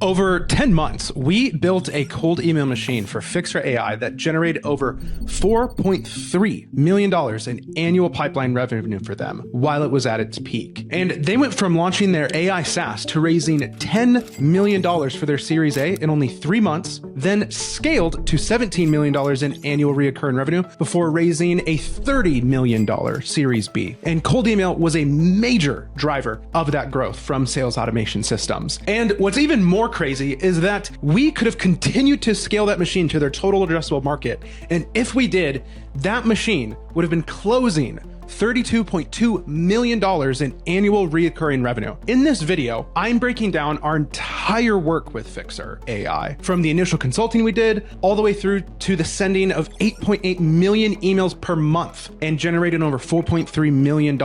Over 10 months, we built a cold email machine for Fyxer AI that generated over $4.3 million in annual pipeline revenue for them while it was at its peak. And they went from launching their AI SaaS to raising $10 million for their Series A in only 3 months, then scaled to $17 million in annual recurring revenue before raising a $30 million Series B. And cold email was a major driver of that growth from sales automation systems. And what's even more crazy is that we could have continued to scale that machine to their total addressable market. And if we did, that machine would have been closing $32.2 million in annual recurring revenue. In this video, I'm breaking down our entire work with Fyxer AI, from the initial consulting we did all the way through to the sending of 8.8 million emails per month and generating over $4.3 million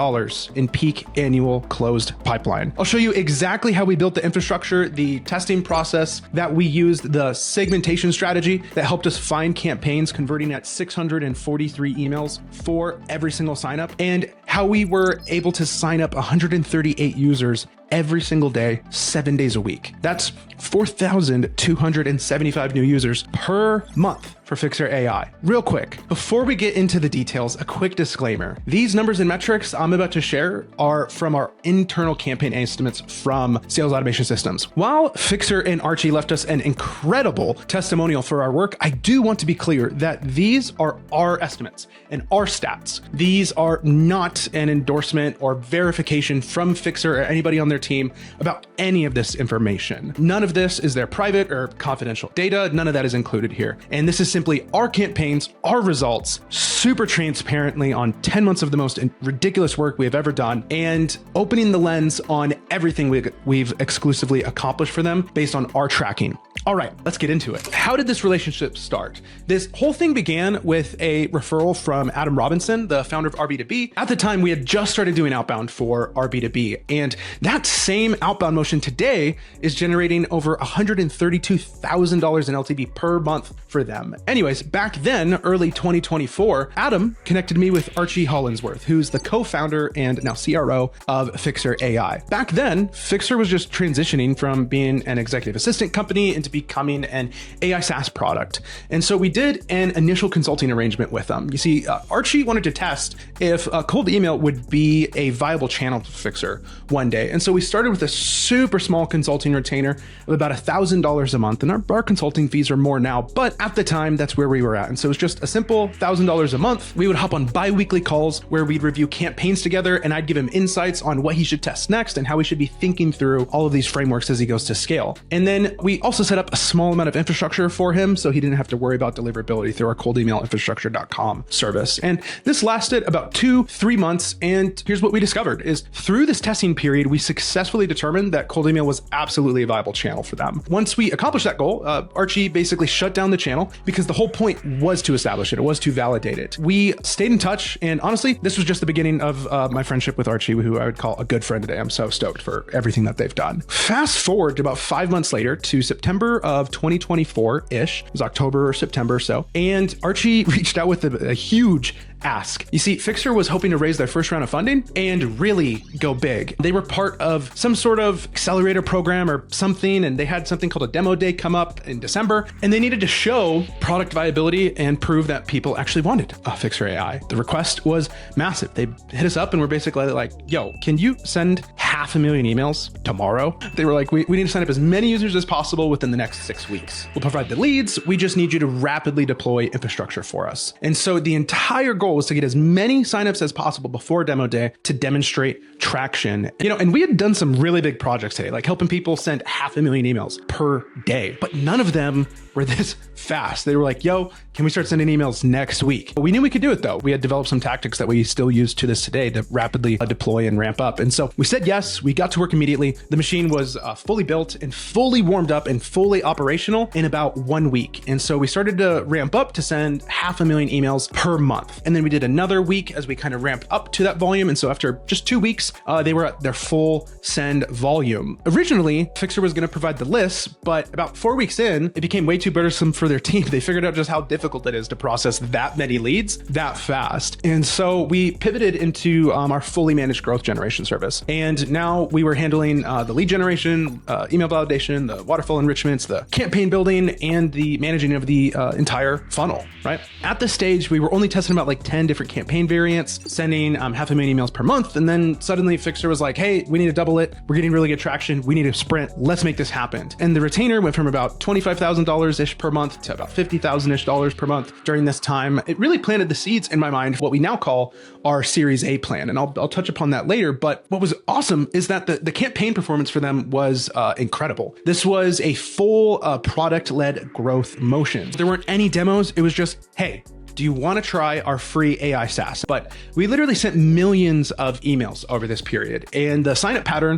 in peak annual closed pipeline. I'll show you exactly how we built the infrastructure, the testing process that we used, the segmentation strategy that helped us find campaigns converting at 643 emails for every single signup, and how we were able to sign up 138 users every single day, 7 days a week. That's 4,275 new users per month for Fyxer AI. Real quick, before we get into the details, a quick disclaimer. These numbers and metrics I'm about to share are from our internal campaign estimates from Sales Automation Systems. While Fyxer and Archie left us an incredible testimonial for our work, I do want to be clear that these are our estimates and our stats. These are not an endorsement or verification from Fyxer or anybody on their team about any of this information. None of this is their private or confidential data. None of that is included here. And this is simply our campaigns, our results, super transparently on 10 months of the most ridiculous work we have ever done, and opening the lens on everything we've exclusively accomplished for them based on our tracking. All right, let's get into it. How did this relationship start? This whole thing began with a referral from Adam Robinson, the founder of RB2B. At the time, we had just started doing outbound for RB2B, and that same outbound motion today is generating over $132,000 in LTV per month for them. Anyways, back then, early 2024, Adam connected me with Archie Hollinsworth, who's the co-founder and now CRO of Fyxer AI. Back then, Fyxer was just transitioning from being an executive assistant company into becoming an AI SaaS product. And so we did an initial consulting arrangement with them. You see, Archie wanted to test if cold email would be a viable channel for Fyxer one day. And so we started with a super small consulting retainer of about $1,000 a month. And our consulting fees are more now, but at the time, that's where we were at. And so it was just a simple $1,000 a month. We would hop on bi-weekly calls where we'd review campaigns together, and I'd give him insights on what he should test next and how we should be thinking through all of these frameworks as he goes to scale. And then we also set up a small amount of infrastructure for him so he didn't have to worry about deliverability through our coldemailinfrastructure.com service. And this lasted about 2-3 months. And here's what we discovered is through this testing period, we successfully determined that cold email was absolutely a viable channel for them. Once we accomplished that goal, Archie basically shut down the channel because the whole point was to establish it. It was to validate it. We stayed in touch. And honestly, this was just the beginning of my friendship with Archie, who I would call a good friend today. I'm so stoked for everything that they've done. Fast forward to about 5 months later to September of 2024-ish. It was October or September or so. And Archie reached out with a huge ask. You see, Fyxer was hoping to raise their first round of funding and really go big. They were part of some sort of accelerator program or something, and they had something called a demo day come up in December, and they needed to show product viability and prove that people actually wanted Fyxer AI. The request was massive. They hit us up and were basically like, yo, can you send 500,000 emails tomorrow? They were like, we need to sign up as many users as possible within the next 6 weeks. We'll provide the leads. We just need you to rapidly deploy infrastructure for us. And so the entire goal was to get as many signups as possible before demo day to demonstrate traction. And we had done some really big projects today, like helping people send 500,000 emails per day, but none of them were this fast. They were like, yo, can we start sending emails next week? But we knew we could do it though. We had developed some tactics that we still use to this today to rapidly deploy and ramp up. And so we said yes, we got to work immediately. The machine was fully built and fully warmed up and fully operational in about 1 week. And so we started to ramp up to send 500,000 emails per month. And then we did another week as we kind of ramped up to that volume. And so after just 2 weeks, they were at their full send volume. Originally, Fyxer was going to provide the lists, but about 4 weeks in, it became way too burdensome for their team. They figured out just how difficult it is to process that many leads that fast. And so we pivoted into our fully managed growth generation service. And now we were handling the lead generation, email validation, the waterfall enrichments, the campaign building, and the managing of the entire funnel, right? At this stage, we were only testing about like 10 different campaign variants, sending 500,000 emails per month. And then suddenly Fyxer was like, hey, we need to double it. We're getting really good traction. We need to sprint. Let's make this happen. And the retainer went from about $25,000-ish per month to about $50,000-ish per month during this time. It really planted the seeds in my mind, what we now call our Series A plan. And I'll touch upon that later. But what was awesome is that the campaign performance for them was incredible. This was a full product-led growth motion. There weren't any demos. It was just, hey, do you want to try our free AI SaaS? But we literally sent millions of emails over this period. And the sign-up pattern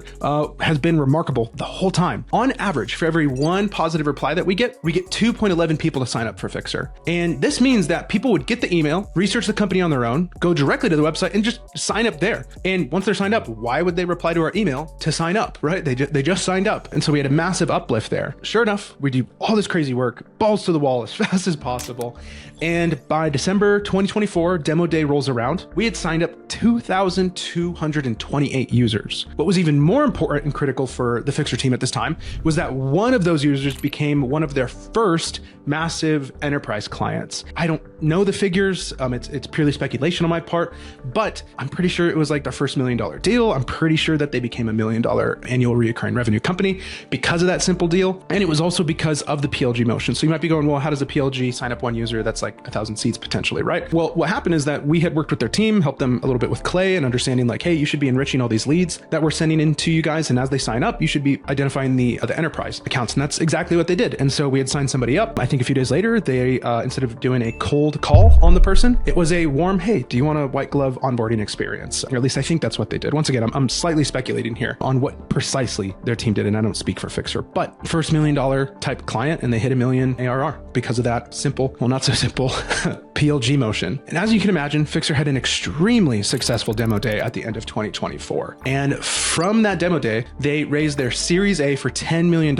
has been remarkable the whole time. On average, for every one positive reply that we get 2.11 people to sign up for Fyxer. And this means that people would get the email, research the company on their own, go directly to the website and just sign up there. And once they're signed up, why would they reply to our email to sign up, right? They just signed up. And so we had a massive uplift there. Sure enough, we do all this crazy work, balls to the wall as fast as possible. And by December 2024, demo day rolls around. We had signed up 2,228 users. What was even more important and critical for the Fyxer team at this time was that one of those users became one of their first massive enterprise clients. I don't know the figures. It's purely speculation on my part, but I'm pretty sure it was like their first $1 million deal. I'm pretty sure that they became $1 million annual recurring revenue company because of that simple deal. And it was also because of the PLG motion. So you might be going, well, how does a PLG sign up one user? That's like 1,000 seats potentially, right? Well, what happened is that we had worked with their team, helped them a little bit with Clay and understanding like, hey, you should be enriching all these leads that we're sending into you guys. And as they sign up, you should be identifying the enterprise accounts. And that's exactly what they did. And so we had signed somebody up. I think a few days later, they, instead of doing a cold call on the person, it was a warm, hey, do you want a white glove onboarding experience? Or at least I think that's what they did. Once again, I'm slightly speculating here on what precisely their team did. And I don't speak for Fyxer, but first $1 million type client, and they hit $1 million ARR because of that simple, well, not so simple PLG motion. And as you can imagine, Fyxer had an extremely successful demo day at the end of 2024. And from that demo day, they raised their Series A for $10 million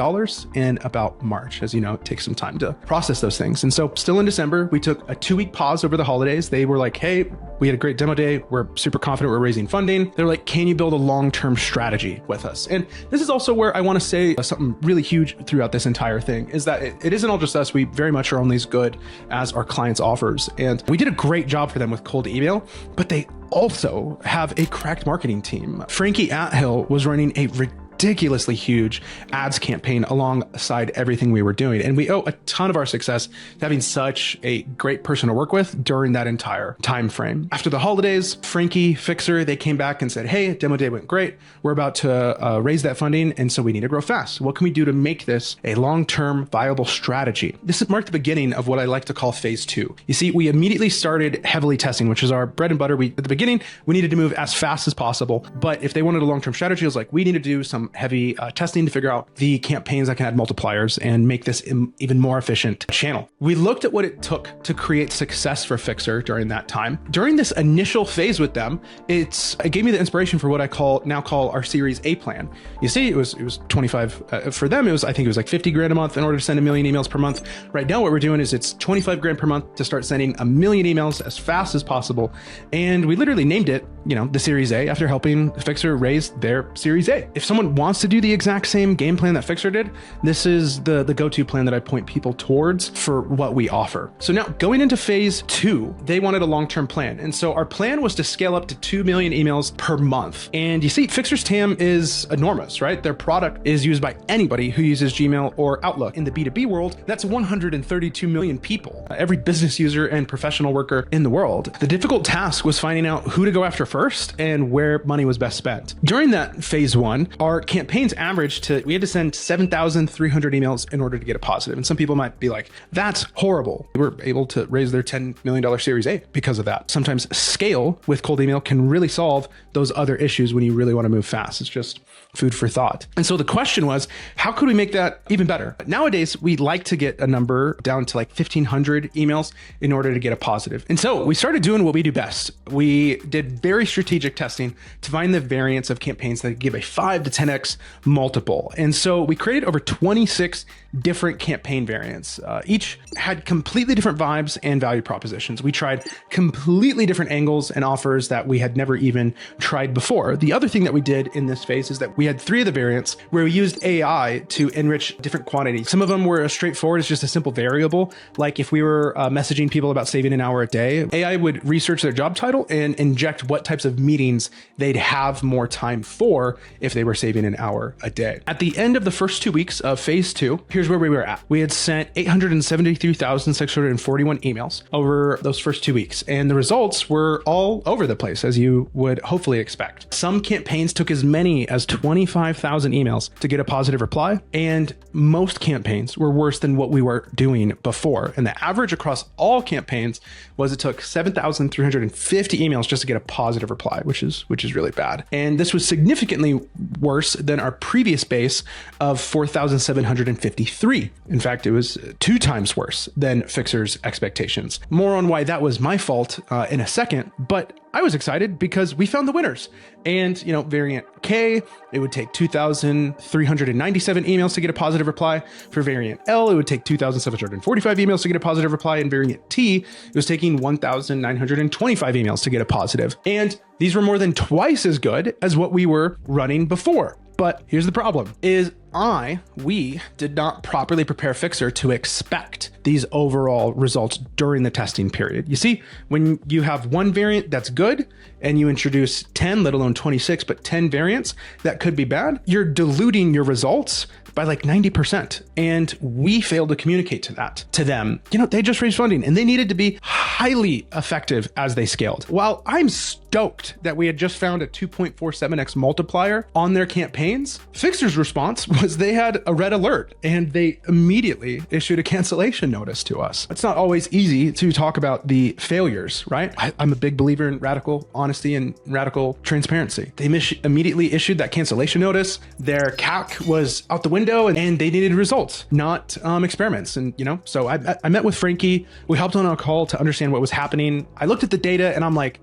in about March. As you know, it takes some time to process those things. And so still in December, we took a 2-week pause over the holidays. They were like, hey, we had a great demo day. We're super confident we're raising funding. They're like, can you build a long-term strategy with us? And this is also where I want to say something really huge throughout this entire thing is that it isn't all just us. We very much are only as good as our clients' offers. And we did a great job for them with cold email, but they also have a cracked marketing team. Frankie Athill was running a ridiculously huge ads campaign alongside everything we were doing. And we owe a ton of our success to having such a great person to work with during that entire time frame. After the holidays, Frankie, Fyxer, they came back and said, hey, demo day went great. We're about to raise that funding. And so we need to grow fast. What can we do to make this a long-term viable strategy? This marked the beginning of what I like to call phase 2. You see, we immediately started heavily testing, which is our bread and butter. At the beginning, we needed to move as fast as possible. But if they wanted a long-term strategy, it was like, we need to do some heavy testing to figure out the campaigns that can add multipliers and make this even more efficient channel. We looked at what it took to create success for Fyxer during that time. During this initial phase with them, it gave me the inspiration for what I now call our Series A plan. You see, it was 25 for them. I think it was like 50 grand a month in order to send 1 million emails per month. Right now, what we're doing is it's 25 grand per month to start sending 1 million emails as fast as possible. And we literally named it, the Series A after helping Fyxer raise their Series A. If someone wants to do the exact same game plan that Fyxer did, this is the go-to plan that I point people towards for what we offer. So now going into phase 2, they wanted a long-term plan. And so our plan was to scale up to 2 million emails per month. And you see, Fyxer's TAM is enormous, right? Their product is used by anybody who uses Gmail or Outlook. In the B2B world, that's 132 million people, every business user and professional worker in the world. The difficult task was finding out who to go after first and where money was best spent. During that phase 1, our campaigns averaged we had to send 7,300 emails in order to get a positive. And some people might be like, that's horrible. We were able to raise their $10 million Series A because of that. Sometimes scale with cold email can really solve those other issues when you really want to move fast. It's just food for thought. And so the question was, how could we make that even better? Nowadays, we like to get a number down to like 1,500 emails in order to get a positive. And so we started doing what we do best. We did very strategic testing to find the variants of campaigns that give a 5 to 10x 10x multiple. And so we created over 26 different campaign variants. Each had completely different vibes and value propositions. We tried completely different angles and offers that we had never even tried before. The other thing that we did in this phase is that we had 3 of the variants where we used AI to enrich different quantities. Some of them were as straightforward as just a simple variable. Like if we were messaging people about saving an hour a day, AI would research their job title and inject what types of meetings they'd have more time for if they were saving an hour a day. At the end of the first 2 weeks of phase 2, here's where we were at. We had sent 873,641 emails over those first 2 weeks, and the results were all over the place, as you would hopefully expect. Some campaigns took as many as 25,000 emails to get a positive reply, and most campaigns were worse than what we were doing before. And the average across all campaigns was it took 7,350 emails just to get a positive reply, which is really bad. And this was significantly worse than our previous base of 4,753. In fact, it was 2 times worse than Fyxer's expectations. More on why that was my fault in a second, but I was excited because we found the winners. And, variant K, it would take 2,397 emails to get a positive reply. For variant L, it would take 2,745 emails to get a positive reply. And variant T, it was taking 1,925 emails to get a positive. And these were more than twice as good as what we were running before. But here's the problem, is we did not properly prepare Fyxer to expect these overall results during the testing period. You see, when you have one variant that's good and you introduce 10, let alone 26, but 10 variants that could be bad, you're diluting your results by like 90%. And we failed to communicate to them. They just raised funding and they needed to be highly effective as they scaled. While I'm stoked that we had just found a 2.47x multiplier on their campaigns, Fyxer's response was they had a red alert and they immediately issued a cancellation notice to us. It's not always easy to talk about the failures, right? I'm a big believer in radical honesty and radical transparency. They immediately issued that cancellation notice. Their CAC was out the window and they needed results, not experiments. And, so I met with Frankie. We hopped on a call to understand what was happening. I looked at the data and I'm like,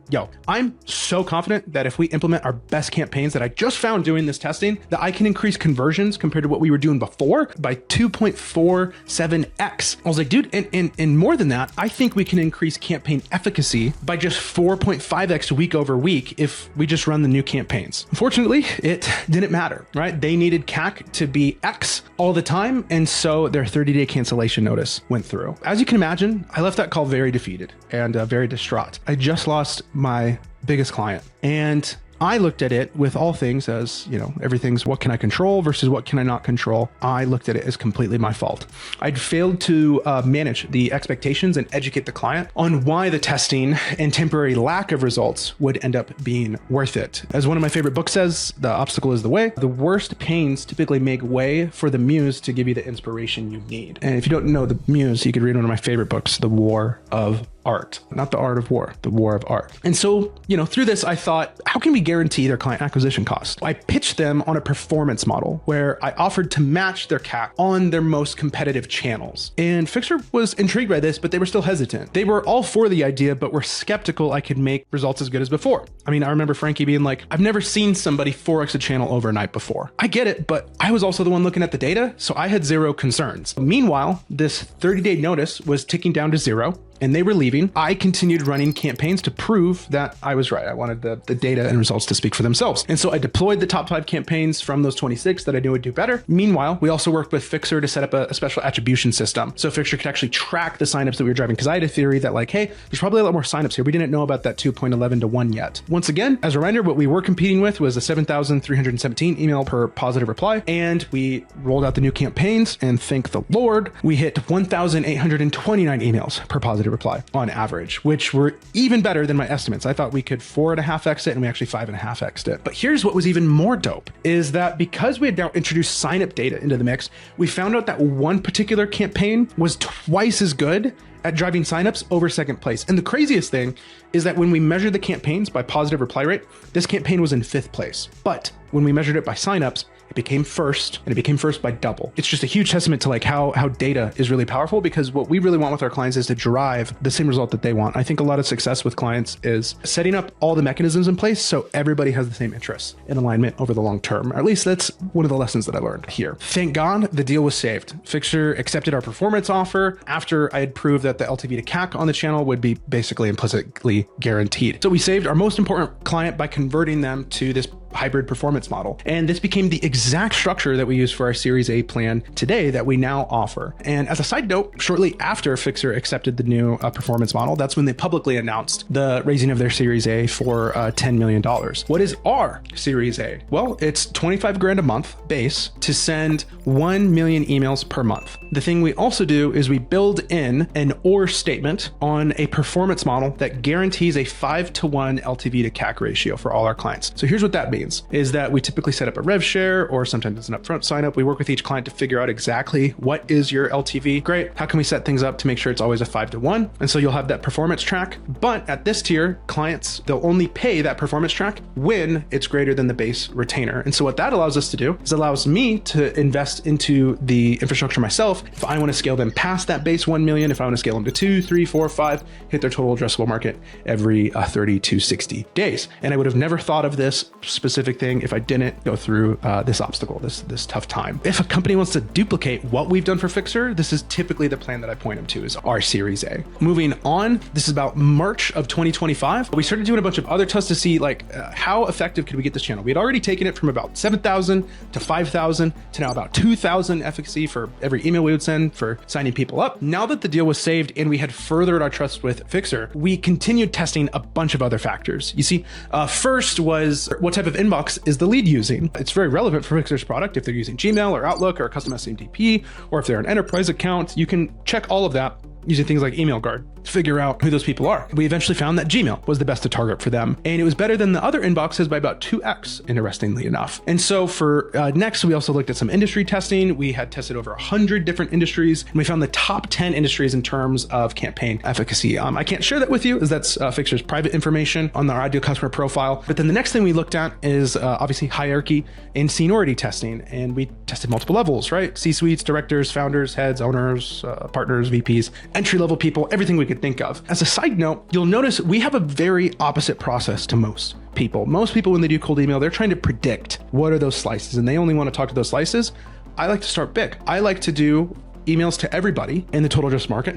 I'm so confident that if we implement our best campaigns that I just found doing this testing, that I can increase conversions compared to what we were doing before by 2.47x. I was like, dude, and more than that, I think we can increase campaign efficacy by just 4.5x week over week if we just run the new campaigns. Unfortunately, it didn't matter, right? They needed CAC to be X all the time. And so their 30-day cancellation notice went through. As you can imagine, I left that call very defeated and very distraught. I just lost my biggest client. And I looked at it with all things as, everything's what can I control versus what can I not control. I looked at it as completely my fault. I'd failed to manage the expectations and educate the client on why the testing and temporary lack of results would end up being worth it. As one of my favorite books says, the obstacle is the way. The worst pains typically make way for the muse to give you the inspiration you need. And if you don't know the muse, you could read one of my favorite books, The War of Art, not the art of war, the war of art. And so, through this, I thought, how can we guarantee their client acquisition cost? I pitched them on a performance model where I offered to match their CAC on their most competitive channels. And Fyxer was intrigued by this, but they were still hesitant. They were all for the idea, but were skeptical I could make results as good as before. I remember Frankie being like, I've never seen somebody 4x a channel overnight before. I get it, but I was also the one looking at the data, so I had zero concerns. Meanwhile, this 30-day notice was ticking down to 0. And they were leaving. I continued running campaigns to prove that I was right. I wanted the data and results to speak for themselves. And so I deployed the top 5 campaigns from those 26 that I knew would do better. Meanwhile, we also worked with Fyxer to set up a special attribution system. So Fyxer could actually track the signups that we were driving. Because I had a theory that hey, there's probably a lot more signups here. We didn't know about that 2.11 to 1 yet. Once again, as a reminder, what we were competing with was a 7,317 email per positive reply. And we rolled out the new campaigns and thank the Lord, we hit 1,829 emails per positive reply on average, which were even better than my estimates. I thought we could 4.5x it and we actually 5.5x'd it. But here's what was even more dope is that because we had now introduced sign-up data into the mix, we found out that one particular campaign was twice as good at driving signups over second place. And the craziest thing is that when we measured the campaigns by positive reply rate, this campaign was in 5th place. But when we measured it by signups, it became first, and it became first by double. It's just a huge testament to like how data is really powerful, because what we really want with our clients is to drive the same result that they want. I think a lot of success with clients is setting up all the mechanisms in place so everybody has the same interests in alignment over the long term. Or at least that's one of the lessons that I learned here. Thank God the deal was saved. Fyxer accepted our performance offer after I had proved that the LTV to CAC on the channel would be basically implicitly guaranteed. So we saved our most important client by converting them to this hybrid performance model. And this became the exact structure that we use for our Series A plan today that we now offer. And as a side note, shortly after Fyxer accepted the new performance model, that's when they publicly announced the raising of their Series A for $10 million. What is our Series A? Well, it's 25 grand a month base to send 1 million emails per month. The thing we also do is we build in an OR statement on a performance model that guarantees a 5-to-1 LTV to CAC ratio for all our clients. So here's what that means. Is that we typically set up a rev share, or sometimes it's an upfront sign up. We work with each client to figure out exactly what is your LTV. Great. How can we set things up to make sure it's always a 5-to-1? And so you'll have that performance track. But at this tier, clients, they'll only pay that performance track when it's greater than the base retainer. And so what that allows us to do is allows me to invest into the infrastructure myself. If I want to scale them past that base 1 million, if I want to scale them to 2, 3, 4, 5, hit their total addressable market every 30 to 60 days. And I would have never thought of this specific thing if I didn't go through this obstacle, this tough time. If a company wants to duplicate what we've done for Fyxer, this is typically the plan that I point them to, is our Series A. Moving on, this is about March of 2025. We started doing a bunch of other tests to see like how effective could we get this channel. We had already taken it from about 7,000 to 5,000 to now about 2,000 efficacy for every email we would send for signing people up. Now that the deal was saved and we had furthered our trust with Fyxer, we continued testing a bunch of other factors. You see, first was what type of inbox is the lead using? It's very relevant for Fyxer's product. If they're using Gmail or Outlook or a custom SMTP, or if they're an enterprise account, you can check all of that using things like Email Guard to figure out who those people are. We eventually found that Gmail was the best to target for them. And it was better than the other inboxes by about 2x, interestingly enough. And so for next, we also looked at some industry testing. We had tested over 100 different industries, and we found the top 10 industries in terms of campaign efficacy. I can't share that with you, as that's Fyxer's private information on our ideal customer profile. But then the next thing we looked at is obviously hierarchy and seniority testing. And we tested multiple levels, right? C-suites, directors, founders, heads, owners, partners, VPs, entry-level people, everything we could think of. As a side note, you'll notice we have a very opposite process to most people. Most people, when they do cold email, they're trying to predict what are those slices, and they only want to talk to those slices. I like to start big. I like to do emails to everybody in the total addressable market.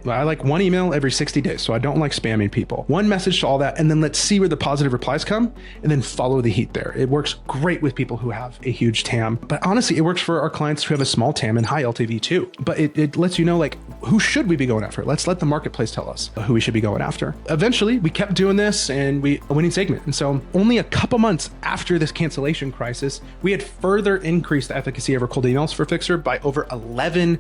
I like one email every 60 days. So I don't like spamming people. One message to all that, and then let's see where the positive replies come, and then follow the heat there. It works great with people who have a huge TAM, but honestly, it works for our clients who have a small TAM and high LTV too. But it lets you know, like, who should we be going after? Let's let the marketplace tell us who we should be going after. Eventually, we kept doing this, and a winning segment. And so only a couple months after this cancellation crisis, we had further increased the efficacy of our cold emails for Fyxer by over 11x,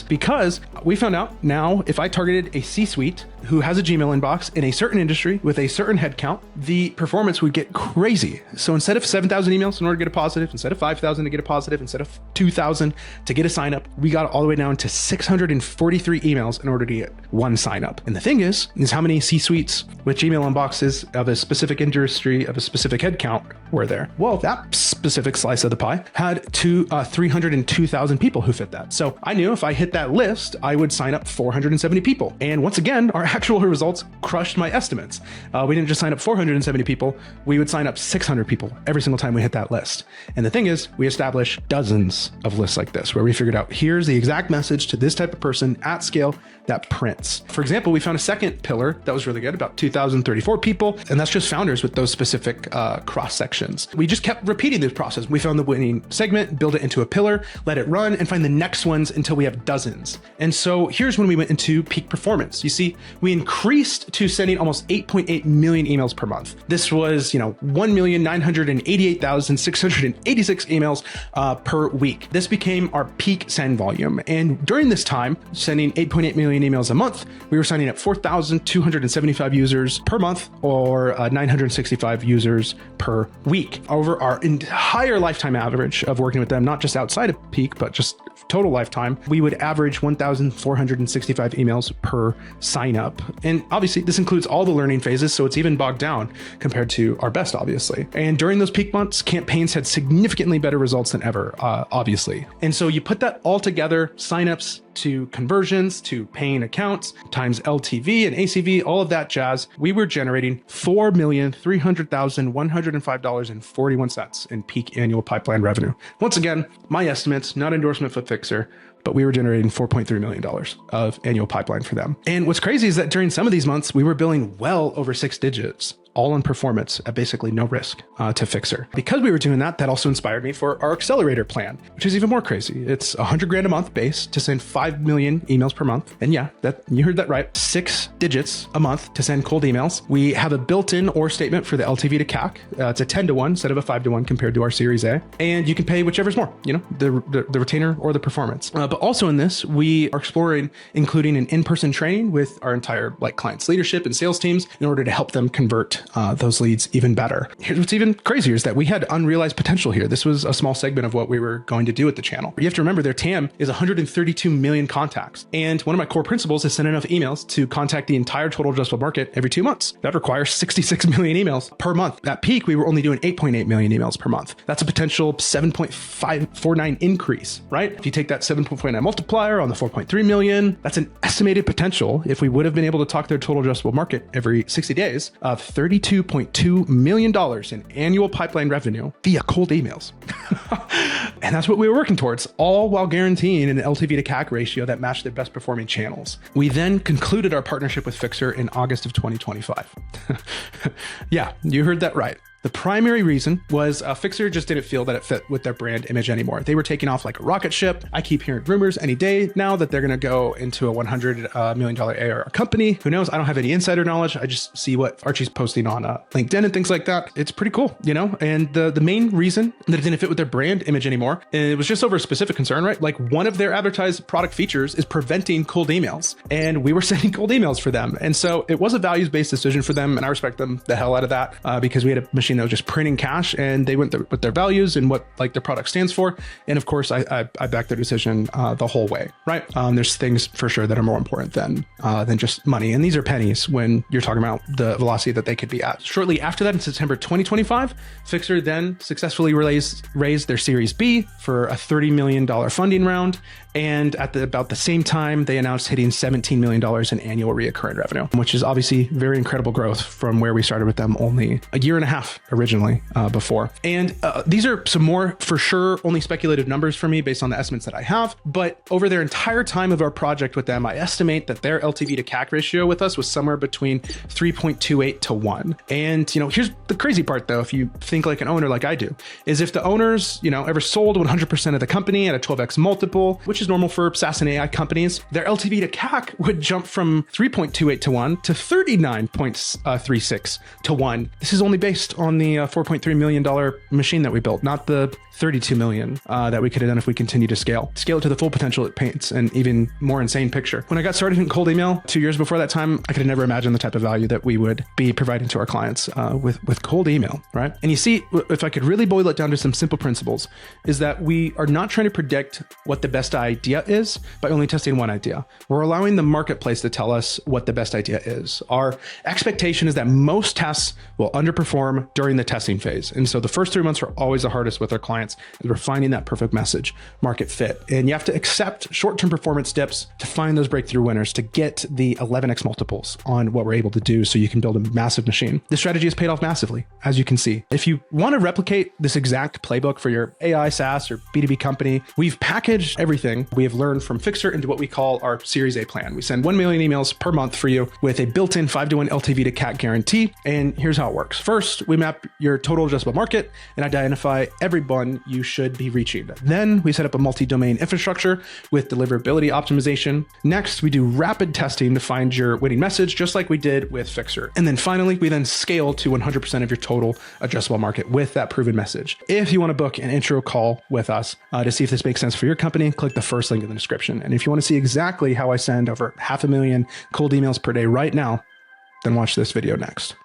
because we found out now if I targeted a C-suite who has a Gmail inbox in a certain industry with a certain headcount, the performance would get crazy. So instead of 7,000 emails in order to get a positive, instead of 5,000 to get a positive, instead of 2,000 to get a sign up, we got all the way down to 643 emails in order to get one sign up. And the thing is how many C-suites with Gmail inboxes of a specific industry of a specific headcount were there? Well, that specific slice of the pie had 302,000 people who fit that. So I knew if I hit that list, I would sign up 470 people. And once again, our actual results crushed my estimates. We didn't just sign up 470 people, we would sign up 600 people every single time we hit that list. And the thing is, we established dozens of lists like this, where we figured out here's the exact message to this type of person at scale that prints. For example, we found a second pillar that was really good, about 2,034 people, and that's just founders with those specific cross sections. We just kept repeating this process. We found the winning segment, build it into a pillar, let it run, and find the next ones until we have dozens. And so here's when we went into peak performance. You see, we increased to sending almost 8.8 million emails per month. This was, 1,988,686 emails per week. This became our peak send volume. And during this time, sending 8.8 million emails a month. We were signing up 4,275 users per month, or 965 users per week. Over our entire lifetime average of working with them, not just outside of peak, but just total lifetime, we would average 1,465 emails per sign up. And obviously this includes all the learning phases, so it's even bogged down compared to our best, obviously. And during those peak months, campaigns had significantly better results than ever, obviously. And so you put that all together, signups to conversions to paying accounts times LTV and ACV, all of that jazz, we were generating $4,300,105.41 in peak annual pipeline revenue. Once again, my estimates, not endorsement for Fyxer, but we were generating $4.3 million of annual pipeline for them. And what's crazy is that during some of these months, we were billing well over 6 digits, all on performance at basically no risk to Fyxer. Because we were doing that, that also inspired me for our accelerator plan, which is even more crazy. It's $100,000 a month base to send 5 million emails per month. And yeah, that you heard that right. 6 digits a month to send cold emails. We have a built-in OR statement for the LTV to CAC. It's a 10-to-1 instead of a 5-to-1 compared to our Series A. And you can pay whichever's more, the retainer or the performance. But also in this, we are exploring including an in-person training with our entire clients leadership and sales teams in order to help them convert those leads even better. Here's what's even crazier is that we had unrealized potential here. This was a small segment of what we were going to do with the channel. You have to remember their TAM is 132 million contacts. And one of my core principles is send enough emails to contact the entire total addressable market every 2 months. That requires 66 million emails per month. At peak, we were only doing 8.8 million emails per month. That's a potential 7.549 increase, right? If you take that 7.49 multiplier on the 4.3 million, that's an estimated potential, if we would have been able to talk their total addressable market every 60 days, of $32.2 million in annual pipeline revenue via cold emails. And that's what we were working towards, all while guaranteeing an LTV to CAC ratio that matched their best performing channels. We then concluded our partnership with Fyxer in August of 2025. Yeah, you heard that right. The primary reason was Fyxer just didn't feel that it fit with their brand image anymore. They were taking off like a rocket ship. I keep hearing rumors any day now that they're going to go into a $100 million ARR company. Who knows? I don't have any insider knowledge. I just see what Archie's posting on LinkedIn and things like that. It's pretty cool, And the main reason that it didn't fit with their brand image anymore, it was just over a specific concern, right? Like one of their advertised product features is preventing cold emails, and we were sending cold emails for them. And so it was a values-based decision for them, and I respect them the hell out of that because we had a machine that was just printing cash, and they went with their values and what their product stands for. And of course, I backed their decision the whole way, right? There's things for sure that are more important than just money. And these are pennies when you're talking about the velocity that they could be at. Shortly after that, in September 2025, Fyxer then successfully raised their Series B for a $30 million funding round. And at about the same time, they announced hitting $17 million in annual recurring revenue, which is obviously very incredible growth from where we started with them only a year and a half originally before. And these are some more, for sure, only speculative numbers for me based on the estimates that I have. But over their entire time of our project with them, I estimate that their LTV to CAC ratio with us was somewhere between 3.28 to 1. And, here's the crazy part, though, if you think like an owner like I do, is if the owners, ever sold 100% of the company at a 12x multiple, which is normal for SaaS and AI companies, their LTV to CAC would jump from 3.28 to 1 to 39.36 to 1. This is only based on the $4.3 million machine that we built, not the $32 million that we could have done if we continue to scale it to the full potential it paints, an even more insane picture. When I got started in cold email 2 years before that time, I could have never imagined the type of value that we would be providing to our clients with cold email, right? And you see, if I could really boil it down to some simple principles, is that we are not trying to predict what the best idea is by only testing one idea. We're allowing the marketplace to tell us what the best idea is. Our expectation is that most tests will underperform during the testing phase. And so the first 3 months are always the hardest with our clients as we're finding that perfect message market fit. And you have to accept short-term performance dips to find those breakthrough winners to get the 11x multiples on what we're able to do so you can build a massive machine. This strategy has paid off massively, as you can see. If you want to replicate this exact playbook for your AI, SaaS, or B2B company, we've packaged everything we have learned from Fyxer into what we call our Series A plan. We send 1 million emails per month for you with a built-in 5-to-1 LTV to CAC guarantee. And here's how it works. First, we map your total addressable market and identify everyone you should be reaching. Then we set up a multi-domain infrastructure with deliverability optimization. Next, we do rapid testing to find your winning message, just like we did with Fyxer. And then finally, we then scale to 100% of your total addressable market with that proven message. If you want to book an intro call with us to see if this makes sense for your company, click the first link in the description. And if you want to see exactly how I send over 500,000 cold emails per day right now, then watch this video next.